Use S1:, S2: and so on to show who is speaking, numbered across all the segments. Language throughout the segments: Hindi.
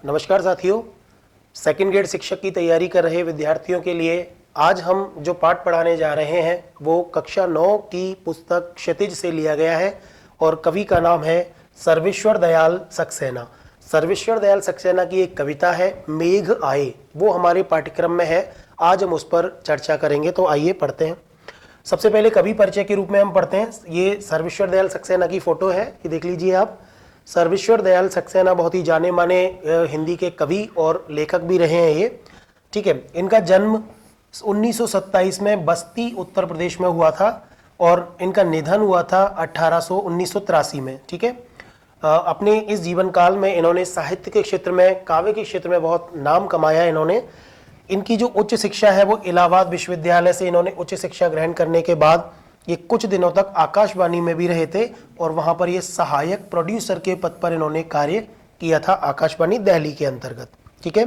S1: नमस्कार साथियों, सेकंड ग्रेड शिक्षक की तैयारी कर रहे विद्यार्थियों के लिए आज हम जो पाठ पढ़ाने जा रहे हैं वो कक्षा 9 की पुस्तक क्षितिज से लिया गया है और कवि का नाम है सर्वेश्वर दयाल सक्सेना। सर्वेश्वर दयाल सक्सेना की एक कविता है मेघ आए, वो हमारे पाठ्यक्रम में है। आज हम उस पर चर्चा करेंगे, तो आइए पढ़ते हैं। सबसे पहले कवि परिचय के रूप में हम पढ़ते हैं। ये सर्वेश्वर दयाल सक्सेना की फोटो है, ये देख लीजिए आप। सर्वेश्वर दयाल सक्सेना बहुत ही जाने माने हिंदी के कवि और लेखक भी रहे हैं ये, ठीक है। इनका जन्म 1927 में बस्ती उत्तर प्रदेश में हुआ था और इनका निधन हुआ था 1983 में, ठीक है। अपने इस जीवन काल में इन्होंने साहित्य के क्षेत्र में, काव्य के क्षेत्र में बहुत नाम कमाया इन्होंने। इनकी जो उच्च शिक्षा है वो इलाहाबाद विश्वविद्यालय से इन्होंने उच्च शिक्षा ग्रहण करने के बाद ये कुछ दिनों तक आकाशवाणी में भी रहे थे और वहां पर ये सहायक प्रोड्यूसर के पद पर इन्होंने कार्य किया था आकाशवाणी दिल्ली के अंतर्गत, ठीक है।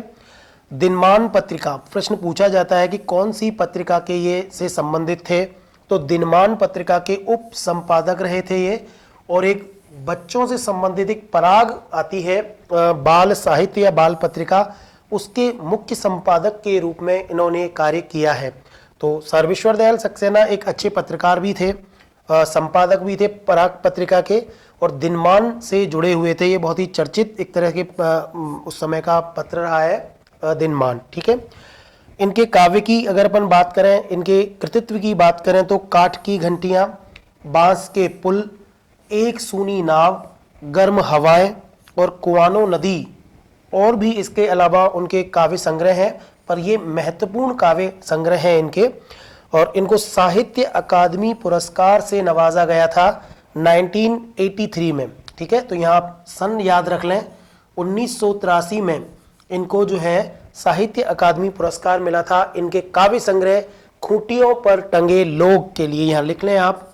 S1: दिनमान पत्रिका, प्रश्न पूछा जाता है कि कौन सी पत्रिका के ये से संबंधित थे, तो दिनमान पत्रिका के उप संपादक रहे थे ये। और एक बच्चों से संबंधित एक पराग आती है बाल साहित्य या बाल पत्रिका, उसके मुख्य संपादक के रूप में इन्होंने कार्य किया है। तो सर्वेश्वर दयाल सक्सेना एक अच्छे पत्रकार भी थे, संपादक भी थे पराग पत्रिका के, और दिनमान से जुड़े हुए थे। ये बहुत ही चर्चित एक तरह के उस समय का पत्र रहा है दिनमान, ठीक है। इनके काव्य की अगर अपन बात करें, इनके कृतित्व की बात करें तो काठ की घंटियां, बांस के पुल, एक सूनी नाव, गर्म हवाएं और कुआनो नदी, और भी इसके अलावा उनके काव्य संग्रह हैं, पर ये महत्वपूर्ण काव्य संग्रह हैं इनके। और इनको साहित्य अकादमी पुरस्कार से नवाजा गया था 1983 में, ठीक है। तो यहाँ आप सन याद रख लें, 1983 में इनको जो है साहित्य अकादमी पुरस्कार मिला था इनके काव्य संग्रह खूंटियों पर टंगे लोग के लिए। यहाँ लिख लें आप,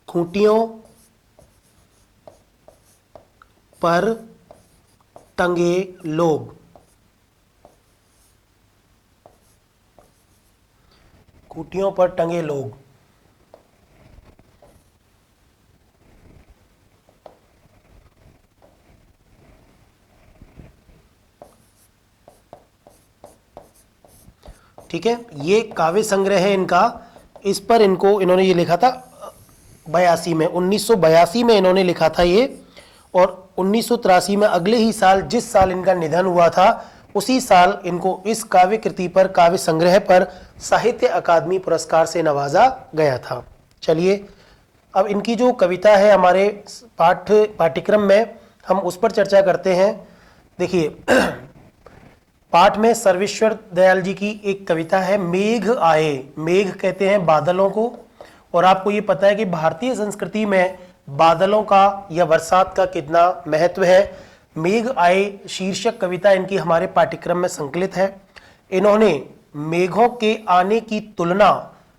S1: खूंटियों पर टंगे लोग, खूंटियों पर टंगे लोग। ठीक है, ये काव्य संग्रह है इनका। इस पर इन्होंने ये लिखा था 82 में, 1982 में इन्होंने लिखा था ये, और 1983 में अगले ही साल, जिस साल इनका निधन हुआ था उसी साल इनको इस काव्य कृति पर, काव्य संग्रह पर साहित्य अकादमी पुरस्कार से नवाजा गया था। चलिए अब इनकी जो कविता है हमारे पाठ्यक्रम में, हम उस पर चर्चा करते हैं। देखिए पाठ में सर्वेश्वर दयाल जी की एक कविता है मेघ आए। मेघ कहते हैं बादलों को, और आपको ये पता है कि भारतीय संस्कृति में बादलों का या बरसात का कितना महत्व है। मेघ आए शीर्षक कविता इनकी हमारे पाठ्यक्रम में संकलित है। इन्होंने मेघों के आने की तुलना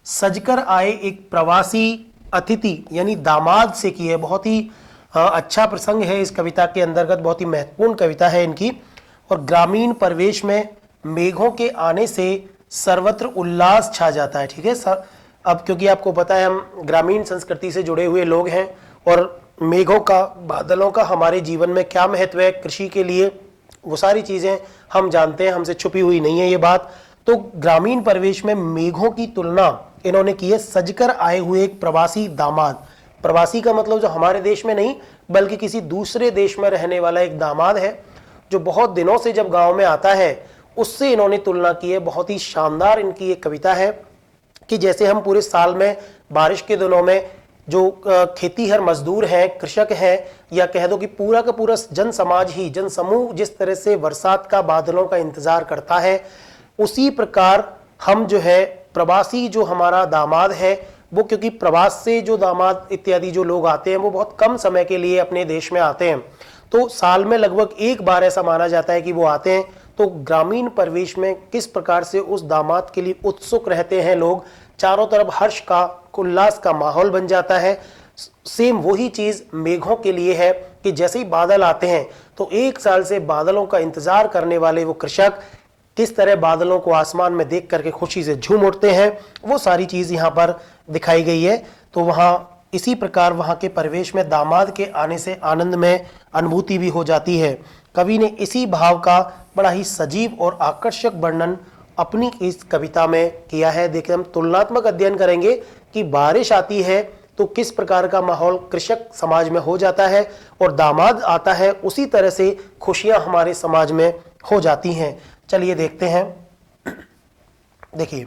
S1: सजकर आए एक प्रवासी अतिथि यानी दामाद से की है। बहुत ही अच्छा प्रसंग है इस कविता के अंतर्गत, बहुत ही महत्वपूर्ण कविता है इनकी। और ग्रामीण परिवेश में मेघों के आने से सर्वत्र उल्लास छा जाता है, ठीक है। अब क्योंकि आपको पता है हम ग्रामीण संस्कृति से जुड़े हुए लोग हैं, और मेघों का, बादलों का हमारे जीवन में क्या महत्व है कृषि के लिए, वो सारी चीज़ें हम जानते हैं, हमसे छुपी हुई नहीं है ये बात। तो ग्रामीण परिवेश में मेघों की तुलना इन्होंने की है सजकर आए हुए एक प्रवासी दामाद। प्रवासी का मतलब जो हमारे देश में नहीं बल्कि किसी दूसरे देश में रहने वाला एक दामाद है, जो बहुत दिनों से जब गाँव में आता है उससे इन्होंने तुलना की है। बहुत ही शानदार इनकी एक कविता है कि जैसे हम पूरे साल में बारिश के दिनों में जो खेतीहर मजदूर हैं, कृषक हैं, या कह दो कि पूरा का पूरा जन समाज ही, जन समूह जिस तरह से बरसात का, बादलों का इंतजार करता है, उसी प्रकार हम जो है प्रवासी जो हमारा दामाद है वो, क्योंकि प्रवास से जो दामाद इत्यादि जो लोग आते हैं वो बहुत कम समय के लिए अपने देश में आते हैं, तो साल में लगभग एक बार ऐसा माना जाता है कि वो आते हैं। तो ग्रामीण परिवेश में किस प्रकार से उस दामाद के लिए उत्सुक रहते हैं लोग, चारों तरफ हर्ष का, उल्लास का माहौल बन जाता है। सेम वही चीज मेघों के लिए है कि जैसे ही बादल आते हैं तो एक साल से बादलों का इंतजार करने वाले वो कृषक किस तरह बादलों को आसमान में देख करके खुशी से झूम उठते हैं, वो सारी चीज यहाँ पर दिखाई गई है। तो वहाँ इसी प्रकार वहाँ के परिवेश में दामाद के आने से आनंद में अनुभूति भी हो जाती है। कवि ने इसी भाव का बड़ा ही सजीव और आकर्षक वर्णन अपनी इस कविता में किया है। देखिए, हम तुलनात्मक अध्ययन करेंगे कि बारिश आती है तो किस प्रकार का माहौल कृषक समाज में हो जाता है, और दामाद आता है उसी तरह से खुशियां हमारे समाज में हो जाती हैं। चलिए देखते हैं। देखिए,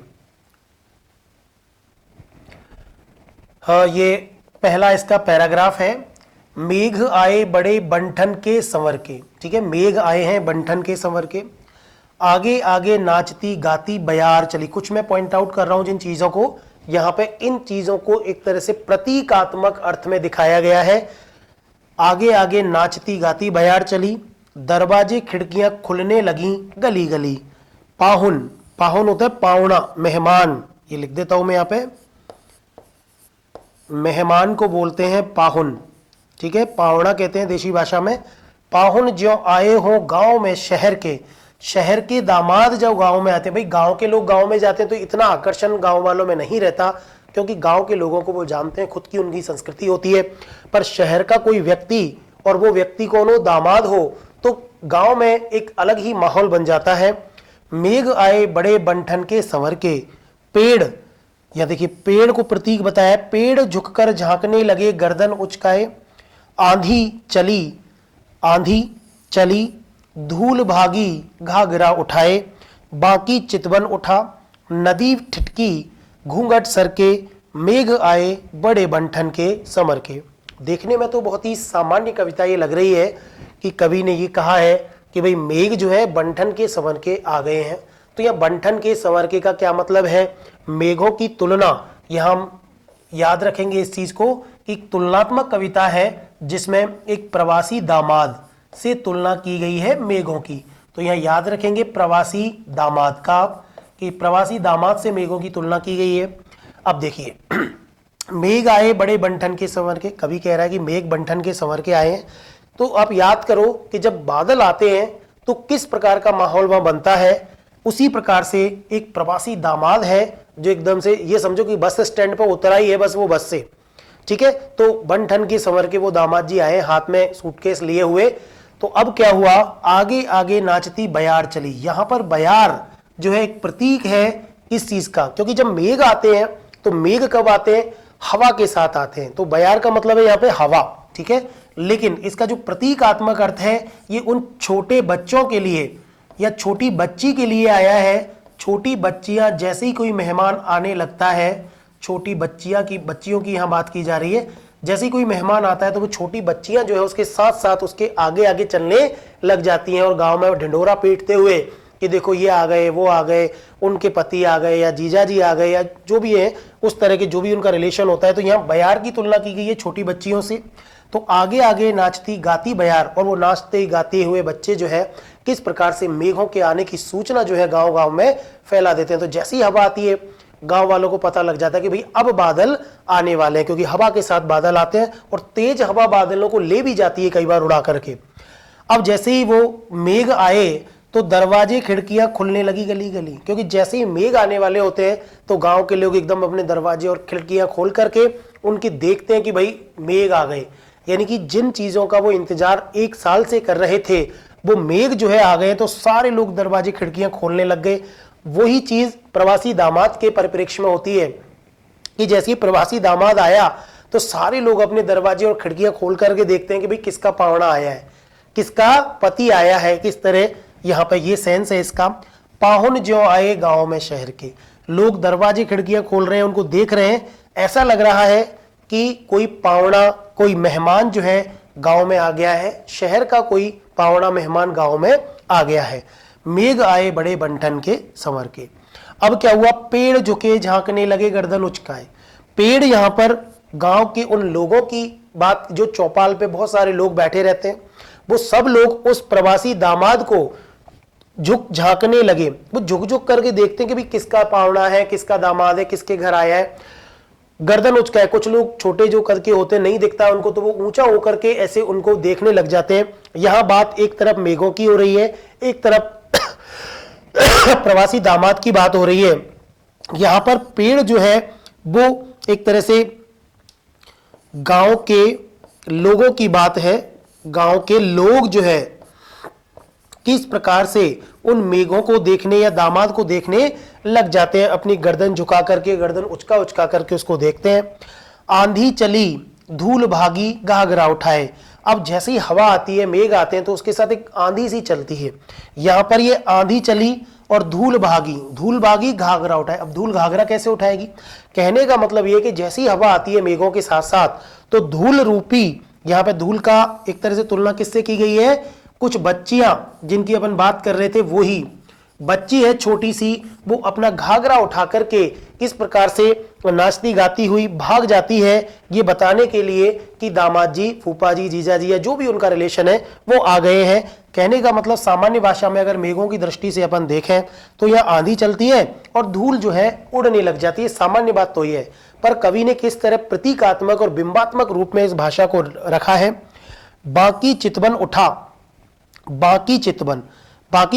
S1: हाँ, ये पहला इसका पैराग्राफ है। मेघ आए बड़े बंठन के संवर के। ठीक है, मेघ आए हैं बंठन के संवर के। आगे आगे नाचती गाती बयार चली। कुछ मैं पॉइंट आउट कर रहा हूं जिन चीजों को, यहां पे इन चीजों को एक तरह से प्रतीकात्मक अर्थ में दिखाया गया है। आगे आगे नाचती गाती बयार चली, दरवाजे खिड़कियां खुलने लगी गली गली। पाहुन, पाहुन होता है पावना, मेहमान, ये लिख देता हूं मैं यहां पे, मेहमान को बोलते हैं पाहुन। ठीक है, पावना कहते हैं देशी भाषा में। पाहुन जो आए हो गांव में शहर के, शहर के दामाद जब गांव में आते हैं, भाई गांव के लोग गांव में जाते हैं तो इतना आकर्षण गांव वालों में नहीं रहता, क्योंकि गांव के लोगों को वो जानते हैं, खुद की उनकी संस्कृति होती है। पर शहर का कोई व्यक्ति, और वो व्यक्ति कौन हो, दामाद हो, तो गांव में एक अलग ही माहौल बन जाता है। मेघ आए बड़े बंठन के संवर के। पेड़, या देखिए पेड़ को प्रतीक बताया, पेड़ झुककर झांकने लगे गर्दन उचकाए। आंधी चली, आंधी चली, धूल भागी घाघरा उठाए। बाकी चितवन उठा, नदी ठिठकी घूंघट सर के। मेघ आए बड़े बंठन के समर के। देखने में तो बहुत ही सामान्य कविता ये लग रही है कि कवि ने ये कहा है कि भाई मेघ जो है बंठन के संवर के आ गए हैं। तो यह बंठन के संवर के का क्या मतलब है, मेघों की तुलना, यह हम याद रखेंगे इस चीज को, एक तुलनात्मक कविता है जिसमें एक प्रवासी दामाद से तुलना की गई है मेघों की। तो यह याद रखेंगे प्रवासी दामाद का, कि प्रवासी दामाद से मेघों की तुलना की गई है। अब देखिए, मेघ आए बड़े बंठन के संवर के, कवि कह रहा है कि मेघ बंठन के संवर के आए हैं। तो आप याद करो कि जब बादल आते हैं तो किस प्रकार का माहौल वहां बनता है। उसी प्रकार से एक प्रवासी दामाद है जो एकदम से, ये समझो कि बस स्टैंड पर उतरा ही है बस वो बस से। ठीक है, तो बंठन के संवर के वो दामाद जी आए हाथ में सूटकेस लिए हुए। तो अब क्या हुआ, आगे आगे नाचती बयार चली। यहां पर बयार जो है एक प्रतीक है इस चीज का, क्योंकि जब मेघ आते हैं तो मेघ कब आते हैं, हवा के साथ आते हैं। तो बयार का मतलब है यहाँ पे हवा। ठीक है, लेकिन इसका जो प्रतीकात्मक अर्थ है ये उन छोटे बच्चों के लिए या छोटी बच्ची के लिए आया है। छोटी बच्चियां, जैसे ही कोई मेहमान आने लगता है, छोटी बच्चियों की यहाँ बात की जा रही है, जैसे ही कोई मेहमान आता है तो वो छोटी बच्चियां जो है उसके साथ साथ उसके आगे आगे चलने लग जाती हैं, और गांव में ढिंडोरा पीटते हुए कि देखो ये आ गए, वो आ गए, उनके पति आ गए, या जीजा जी आ गए, या जो भी है उस तरह के जो भी उनका रिलेशन होता है। तो यहाँ बयार की तुलना की गई है छोटी बच्चियों से। तो आगे आगे नाचती गाती बयार, और वो नाचते गाते हुए बच्चे जो है किस प्रकार से मेघों के आने की सूचना जो है गांव गांव में फैला देते हैं। तो जैसी हवा आती है गांव वालों को पता लग जाता है कि भाई अब बादल आने वाले हैं, क्योंकि हवा के साथ बादल आते हैं और तेज हवा बादलों को ले भी जाती है कई बार उड़ा करके। अब जैसे ही वो मेघ आए तो दरवाजे खिड़कियां खुलने लगी गली गली, क्योंकि जैसे ही मेघ आने वाले होते हैं तो गांव के लोग एकदम अपने दरवाजे और खिड़कियां खोल करके उनकी देखते हैं कि भाई मेघ आ गए। यानी कि जिन चीजों का वो इंतजार 1 साल से कर रहे थे वो मेघ जो है आ गए, तो सारे लोग दरवाजे खिड़कियां खोलने लग गए। वही चीज प्रवासी दामाद के परिप्रेक्ष्य में होती है कि जैसे ही प्रवासी दामाद आया तो सारे लोग अपने दरवाजे और खिड़कियां खोल करके देखते हैं कि भाई किसका पावना आया है, किसका पति आया है, किस तरह। यहाँ पे ये सेंस है इसका। पाहुन जो आए गांव में शहर के, लोग दरवाजे खिड़कियां खोल रहे हैं, उनको देख रहे हैं, ऐसा लग रहा है कि कोई पावना, कोई मेहमान जो है गांव में आ गया है, शहर का कोई पावना मेहमान गांव में आ गया है। मेघ आए बड़े बंठन के संवर के। अब क्या हुआ, पेड़ झुके झांकने लगे गर्दन उचकाए। पेड़ यहां पर गांव के उन लोगों की बात, जो चौपाल पे बहुत सारे लोग बैठे रहते हैं, वो सब लोग उस प्रवासी दामाद को झुक झांकने लगे। वो झुक झुक करके देखते हैं कि भाई किसका पावना है, किसका दामाद है, किसके घर आया है। गर्दन उचकाए, कुछ लोग छोटे जो करके होते नहीं दिखता उनको, तो वो ऊंचा होकर के ऐसे उनको देखने लग जाते हैं। यहां बात एक तरफ मेघों की हो रही है, एक तरफ प्रवासी दामाद की बात हो रही है। यहां पर पेड़ जो है वो एक तरह से गांव के लोगों की बात है। गांव के लोग जो है किस प्रकार से उन मेघों को देखने या दामाद को देखने लग जाते हैं, अपनी गर्दन झुका करके, गर्दन उचका उचका करके उसको देखते हैं। आंधी चली धूल भागी घाघरा उठाए। अब जैसे ही हवा आती है, मेघ आते हैं, तो उसके साथ एक आंधी सी चलती है। यहां पर ये आंधी चली और धूल भागी घाघरा उठाए। अब धूल घाघरा कैसे उठाएगी? कहने का मतलब ये कि जैसी हवा आती है मेघों के साथ साथ, तो धूल रूपी, यहां पे धूल का एक तरह से तुलना किससे की गई है? कुछ बच्चियां जिनकी अपन बात कर रहे थे, वो ही बच्ची है छोटी सी, वो अपना घाघरा उठा करके किस प्रकार से नाचती गाती हुई भाग जाती है, ये बताने के लिए कि दामाद जी, फूफा जी, जीजा जी या जो भी उनका रिलेशन है वो आ गए हैं। कहने का मतलब सामान्य भाषा में अगर मेघों की दृष्टि से अपन देखें तो यह आंधी चलती है और धूल जो है उड़ने लग जाती है। सामान्य बात तो यह है, पर कवि ने किस तरह प्रतीकात्मक और बिंबात्मक रूप में इस भाषा को रखा है। बाकी चितवन उठा, बाकी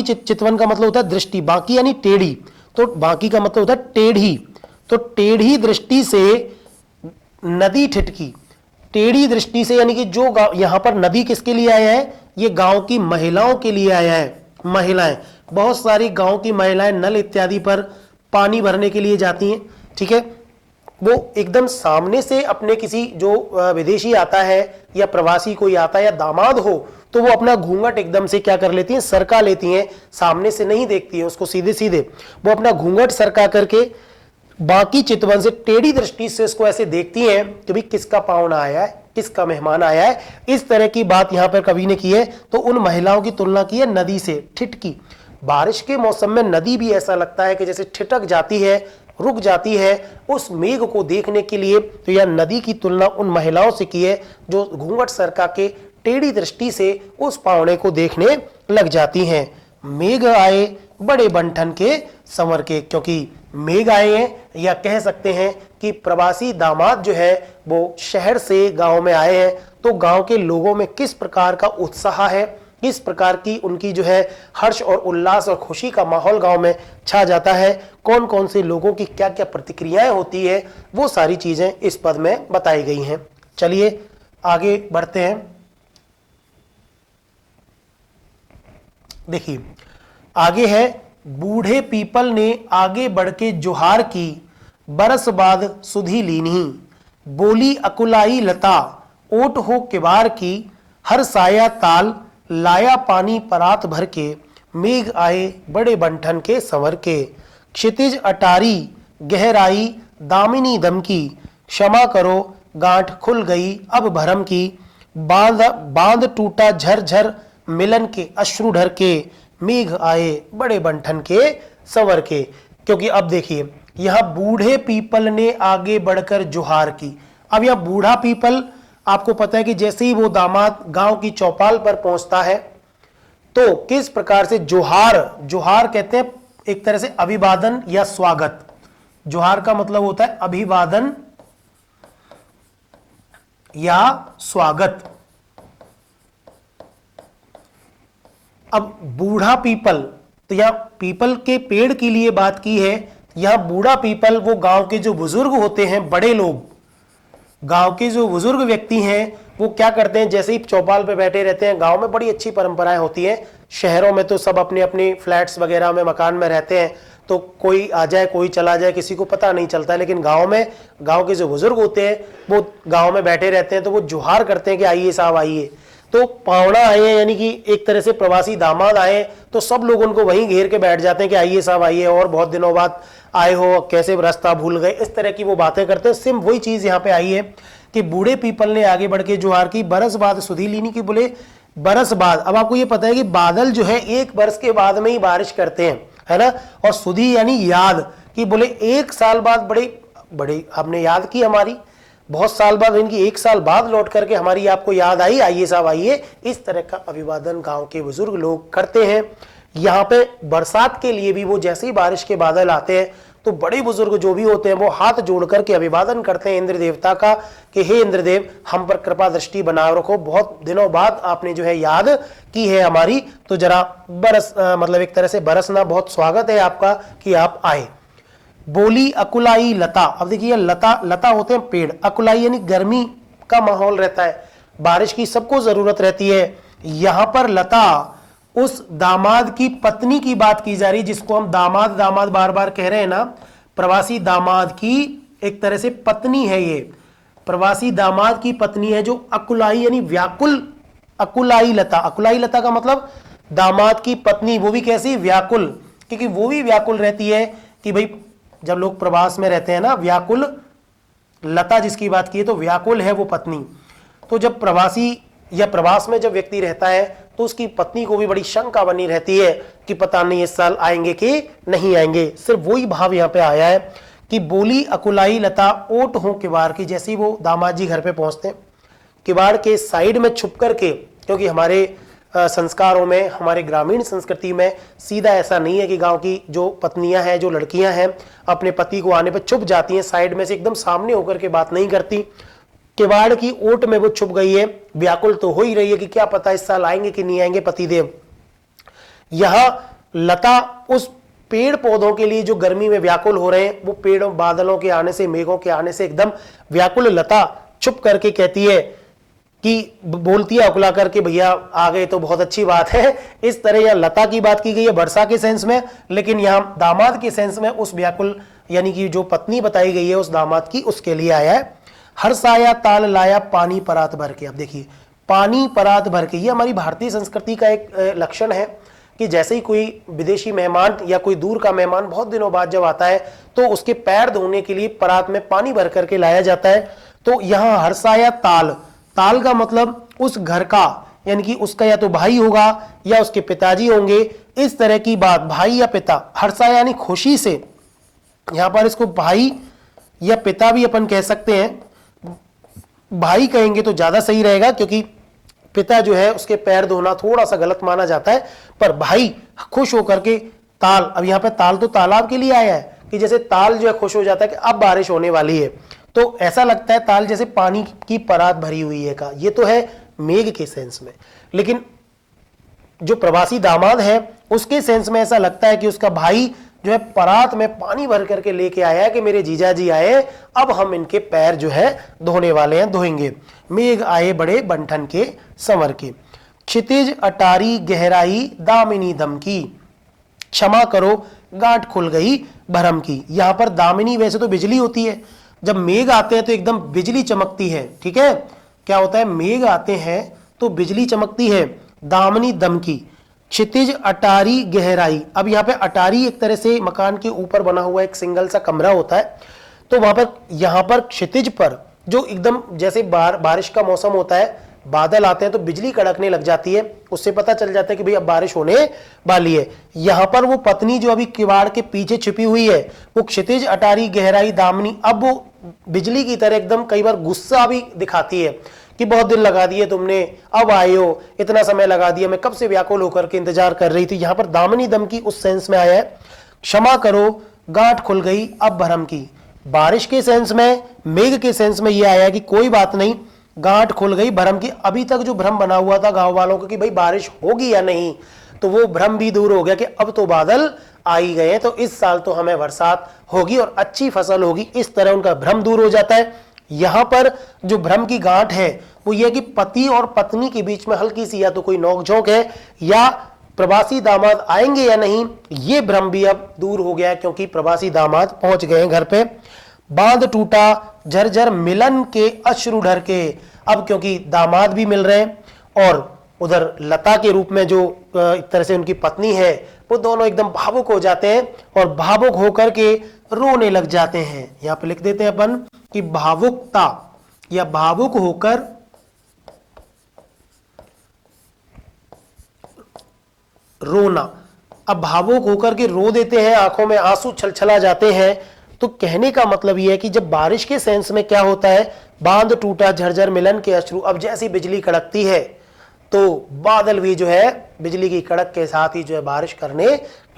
S1: चितवन का मतलब होता है दृष्टि, बाकी यानी टेढ़ी, तो बाकी का मतलब होता है टेढ़ी, तो टेढ़ी दृष्टि से नदी ठिठकी। टेढ़ी दृष्टि से यानी कि जो गांव, यहां पर नदी किसके लिए आया है? ये गांव की महिलाओं के लिए आया है। महिलाएं, बहुत सारी गांव की महिलाएं नल इत्यादि पर पानी भरने के लिए जाती हैं, ठीक है। वो एकदम सामने से अपने किसी जो विदेशी आता है या प्रवासी कोई आता है या दामाद हो, तो वो अपना घूंघट एकदम से क्या कर लेती हैं? सरका लेती हैं, सामने से नहीं देखती है उसको, सीधे सीधे वो अपना घूंघट सरका करके बाकी चितवन से टेढ़ी दृष्टि से उसको ऐसे देखती हैं कि भाई किसका पाहुना आया है, किसका मेहमान आया है। इस तरह की बात यहां पर कवि ने की है। तो उन महिलाओं की तुलना की है नदी से, ठिठकी। बारिश के मौसम में नदी भी ऐसा लगता है कि जैसे ठिठक जाती है, रुक जाती है उस मेघ को देखने के लिए। तो यह नदी की तुलना उन महिलाओं से की है जो घूंघट सरका के टेढ़ी दृष्टि से उस पावने को देखने लग जाती हैं। मेघ आए बड़े बंठन के संवर के, क्योंकि मेघ आए हैं, या कह सकते हैं कि प्रवासी दामाद जो है वो शहर से गांव में आए हैं, तो गांव के लोगों में किस प्रकार का उत्साह है, किस प्रकार की उनकी जो है हर्ष और उल्लास और खुशी का माहौल गांव में छा जाता है, कौन कौन से लोगों की क्या क्या प्रतिक्रियाएं होती है, वो सारी चीजें इस पद में बताई गई हैं। चलिए आगे बढ़ते हैं। देखिए आगे है, बूढ़े पीपल ने आगे बढ़ के जोहार की, बरस बाद सुधी लीनी, बोली अकुलाई लता, ओट हो किबार की, हर साया ताल, लाया पानी परात भर के, मेघ आए बड़े बंठन के संवर के, क्षितिज अटारी गहराई दामिनी दमकी, क्षमा करो गांठ खुल गई अब भरम की, बांध टूटा झरझर मिलन के अश्रु ढर के, मेघ आए बड़े बंठन के संवर के। क्योंकि अब देखिए यहां बूढ़े पीपल ने आगे बढ़कर जोहार की। अब यह बूढ़ा पीपल, आपको पता है कि जैसे ही वो दामाद गांव की चौपाल पर पहुंचता है तो किस प्रकार से जोहार कहते हैं एक तरह से अभिवादन या स्वागत। जोहार का मतलब होता है अभिवादन या स्वागत। अब बूढ़ा पीपल, तो यह पीपल के पेड़ के लिए बात की है। यह बूढ़ा पीपल वो गांव के जो बुजुर्ग होते हैं, बड़े लोग, गांव के जो बुजुर्ग व्यक्ति हैं, वो क्या करते हैं, जैसे ही चौपाल पे बैठे रहते हैं। गांव में बड़ी अच्छी परंपराएं होती हैं। शहरों में तो सब अपने अपने फ्लैट्स वगैरह में, मकान में रहते हैं, तो कोई आ जाए कोई चला जाए किसी को पता नहीं चलता है। लेकिन गांव में गांव के जो बुजुर्ग होते हैं वो गांव में बैठे रहते हैं, तो वो जोहार करते हैं कि आइए साहब आइए। तो पावड़ा आए हैं, यानी कि एक तरह से प्रवासी दामाद आए, तो सब लोग उनको वहीं घेर के बैठ जाते हैं कि आइए साहब आइए, और बहुत दिनों बाद आए हो, कैसे रास्ता भूल गए, इस तरह की वो बातें करते हैं। सिम वही चीज यहाँ पे आई है कि बूढ़े पीपल ने आगे बढ़ के जोहार की, बरस बाद सुधी लीनी की। बोले बरस बाद, अब आपको ये पता है कि बादल जो है एक बरस के बाद में ही बारिश करते हैं, है ना। और सुधी यानी याद, कि बोले एक साल बाद बड़े बड़े आपने याद की हमारी, बहुत साल बाद, इनकी एक साल बाद लौट करके हमारी आपको याद आई, आइए साहब आइए। इस तरह का अभिवादन गांव के बुजुर्ग लोग करते हैं। यहाँ पे बरसात के लिए भी वो जैसे ही बारिश के बादल आते हैं तो बड़े बुजुर्ग जो भी होते हैं वो हाथ जोड़ करके अभिवादन करते हैं इंद्र देवता का कि हे इंद्रदेव, हम पर कृपा दृष्टि बनाए रखो, बहुत दिनों बाद आपने जो है याद की है हमारी, तो जरा बरस मतलब एक तरह से बरसना, बहुत स्वागत है आपका कि आप आए। बोली अकुलाई लता, अब देखिए लता होते हैं पेड़, अकुलाई यानी गर्मी का माहौल रहता है, बारिश की सबको जरूरत रहती है। यहां पर लता उस दामाद की पत्नी की बात की जा रही, जिसको हम दामाद दामाद बार बार कह रहे हैं ना, प्रवासी दामाद की एक तरह से पत्नी है ये, प्रवासी दामाद की पत्नी है जो अकुलाई यानी व्याकुल, अकुलाई लता, अकुलाई लता का मतलब दामाद की पत्नी, वो भी कैसी, व्याकुल, क्योंकि वो भी व्याकुल रहती है कि भाई जब लोग प्रवास में रहते हैं ना, व्याकुल लता जिसकी बात की है, तो व्याकुल है वो पत्नी। तो जब प्रवासी या प्रवास में जब व्यक्ति रहता है तो उसकी पत्नी को भी बड़ी शंका बनी रहती है कि पता नहीं इस साल आएंगे कि नहीं आएंगे। सिर्फ वही भाव यहां पे आया है कि बोली अकुलाई लता ओट हो किवाड़ की। जैसे ही वो दामाद जी घर पे पहुंचते हैं, किवाड़ के साइड में छुप करके, क्योंकि हमारे संस्कारों में, हमारे ग्रामीण संस्कृति में सीधा ऐसा नहीं है कि गांव की जो पत्नियां हैं, जो लड़कियां हैं, अपने पति को आने पर छुप जाती हैं, साइड में से एकदम सामने होकर के बात नहीं करती। किवाड़ की ओट में वो छुप गई है, व्याकुल तो हो ही रही है कि क्या पता इस साल आएंगे कि नहीं आएंगे पतिदेव। यहां लता उस पेड़ पौधों के लिए जो गर्मी में व्याकुल हो रहे हैं, वो पेड़ों बादलों के आने से, मेघों के आने से एकदम व्याकुल लता छुप करके कहती है कि, बोलती है अकुला करके, भैया आ गए तो बहुत अच्छी बात है। इस तरह यहां लता की बात की गई है वर्षा के सेंस में, लेकिन यहां दामाद के सेंस में उस व्याकुल यानी कि जो पत्नी बताई गई है उस दामाद की, उसके लिए आया है। हर्षाया ताल लाया पानी परात भर के। अब देखिए पानी परात भर के, ये हमारी भारतीय संस्कृति का एक लक्षण है कि जैसे ही कोई विदेशी मेहमान या कोई दूर का मेहमान बहुत दिनों बाद जब आता है तो उसके पैर धोने के लिए परात में पानी भर करके लाया जाता है। तो यहां हर्षाया ताल, ताल का मतलब उस घर का, यानी कि उसका या तो भाई होगा या उसके पिताजी होंगे, इस तरह की बात, भाई या पिता। हर्षा यानी खुशी से, यहां पर इसको भाई या पिता भी अपन कह सकते हैं। भाई कहेंगे तो ज्यादा सही रहेगा, क्योंकि पिता जो है उसके पैर धोना थोड़ा सा गलत माना जाता है, पर भाई खुश होकर के ताल, अब यहां पे ताल तो तालाब के लिए आया है कि जैसे ताल जो है खुश हो जाता है कि अब बारिश होने वाली है, तो ऐसा लगता है ताल जैसे पानी की परात भरी हुई है का। ये तो है मेघ के सेंस में, लेकिन जो प्रवासी दामाद है उसके सेंस में ऐसा लगता है कि उसका भाई जो है परात में पानी भर करके लेके आया है कि मेरे जीजा जी आए, अब हम इनके पैर जो है धोने वाले हैं, धोएंगे। मेघ आए बड़े बंठन के संवर के, क्षितिज अटारी गहराई दामिनी दम की, क्षमा करो गांठ खुल गई भरम की। यहां पर दामिनी वैसे तो बिजली होती है, जब मेघ आते हैं तो एकदम बिजली चमकती है, ठीक है। क्या होता है, मेघ आते हैं तो बिजली चमकती है। दामिनी दम की, क्षितिज अटारी गहराई। अब यहाँ पे अटारी एक तरह से मकान के ऊपर बना हुआ एक सिंगल सा कमरा होता है, तो वहां पर यहाँ पर क्षितिज पर जो एकदम जैसे बारिश का मौसम होता है, बादल आते हैं तो बिजली कड़कने लग जाती है, उससे पता चल जाता है कि भाई अब बारिश होने वाली है। यहां पर वो पत्नी जो अभी किवाड़ के पीछे छिपी हुई है, वो क्षितिज अटारी गहराई दामिनी, अब वो बिजली की तरह एकदम कई बार गुस्सा भी दिखाती है कि बहुत दिन लगा दिए तुमने, अब आए हो, इतना समय लगा दिया, मैं कब से व्याकुल होकर के इंतजार कर रही थी। यहां पर दामिनी दम की उस सेंस में आया है। क्षमा करो गांठ खुल गई अब भरम की, बारिश के सेंस में, मेघ के सेंस में यह आया कि कोई बात नहीं, गांठ खुल गई भ्रम की। अभी तक जो भ्रम बना हुआ था गांव वालों को कि भाई बारिश होगी या नहीं, तो वो भ्रम भी दूर हो गया कि अब तो बादल आ ही गए हैं, तो इस साल तो हमें बरसात होगी और अच्छी फसल होगी, इस तरह उनका भ्रम दूर हो जाता है। यहां पर जो भ्रम की गांठ है वो ये कि पति और पत्नी के बीच में हल्की सी या तो कोई नोकझोंक है या प्रवासी दामाद आएंगे या नहीं, ये भ्रम भी अब दूर हो गया है, क्योंकि प्रवासी दामाद पहुंच गए हैं घर पे। बांध टूटा झरझर मिलन के अश्रु ढर के, अब क्योंकि दामाद भी मिल रहे हैं और उधर लता के रूप में जो एक तरह से उनकी पत्नी है, वो दोनों एकदम भावुक हो जाते हैं और भावुक होकर के रोने लग जाते हैं। यहां पे लिख देते हैं अपन कि भावुकता या भावुक होकर रोना। अब भावुक होकर के रो देते हैं, आंखों में आंसू छलछला जाते हैं। तो कहने का मतलब यह है कि जब बारिश के सेंस में क्या होता है, बांध टूटा झरझर मिलन के अश्रु, अब जैसी बिजली कड़कती है तो बादल भी जो है बिजली की कड़क के साथ ही जो है बारिश करने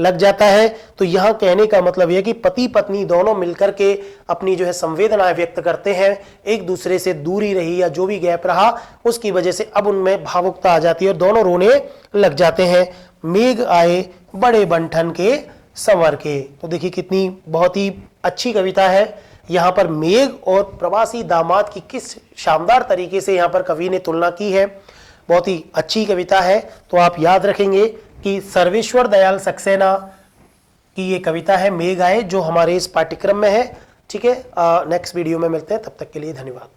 S1: लग जाता है। तो यहां कहने का मतलब यह कि पति पत्नी दोनों मिलकर के अपनी जो है संवेदनाएं व्यक्त करते हैं, एक दूसरे से दूरी रही या जो भी गैप रहा उसकी वजह से अब उनमें भावुकता आ जाती है और दोनों रोने लग जाते हैं। मेघ आए बड़े बंठन के संवर के, तो देखिए कितनी बहुत ही अच्छी कविता है। यहां पर मेघ और प्रवासी दामाद की किस शानदार तरीके से यहां पर कवि ने तुलना की है, बहुत ही अच्छी कविता है। तो आप याद रखेंगे कि सर्वेश्वर दयाल सक्सेना की ये कविता है मेघ आए, जो हमारे इस पाठ्यक्रम में है। ठीक है, नेक्स्ट वीडियो में मिलते हैं, तब तक के लिए धन्यवाद।